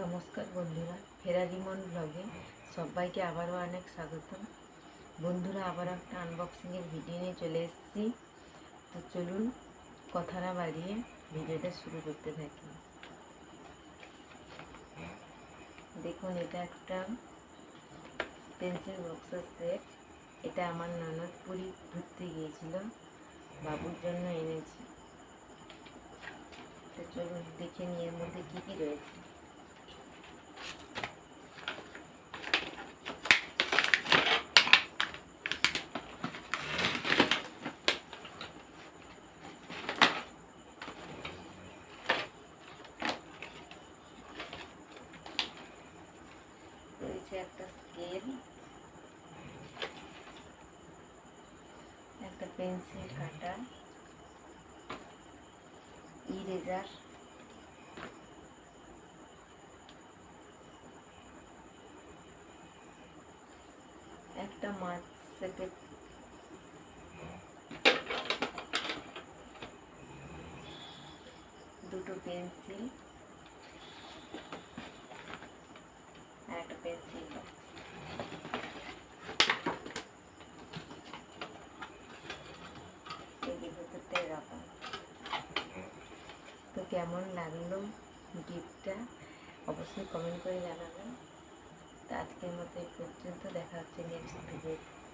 নমস্কার বন্ধুরা, ফেরারিমন ব্লগে সবাইকে আবারও অনেক স্বাগতম। বন্ধুরা, আবার একটা আনবক্সিংয়ের ভিডিও নিয়ে চলে এসেছি। তো চলুন কথা না বাড়িয়ে ভিডিওটা শুরু করতে থাকি। দেখুন, এটা একটা পেন্সিল বক্সের সেট। এটা আমার ননদ পুরী ঘুরতে গিয়েছিল, বাবুর জন্য এনেছি। তো চলুন দেখে নিই এর মধ্যে কী কী রয়েছে। রয়েছে একটা স্কেল, একটা পেন্সিল কাটার, ইরেজার, একটা মাছ সেটের, দুটো পেন্সিল আর একটা পেন্সিল বক্স। এই ভিতরটাই রাখা। তো কেমন লাগলো গিফটটা অবশ্যই কমেন্ট করে জানাবেন। তো আজকের মতো এই পর্যন্ত, দেখা হচ্ছে নেক্সট ভিডিওতে।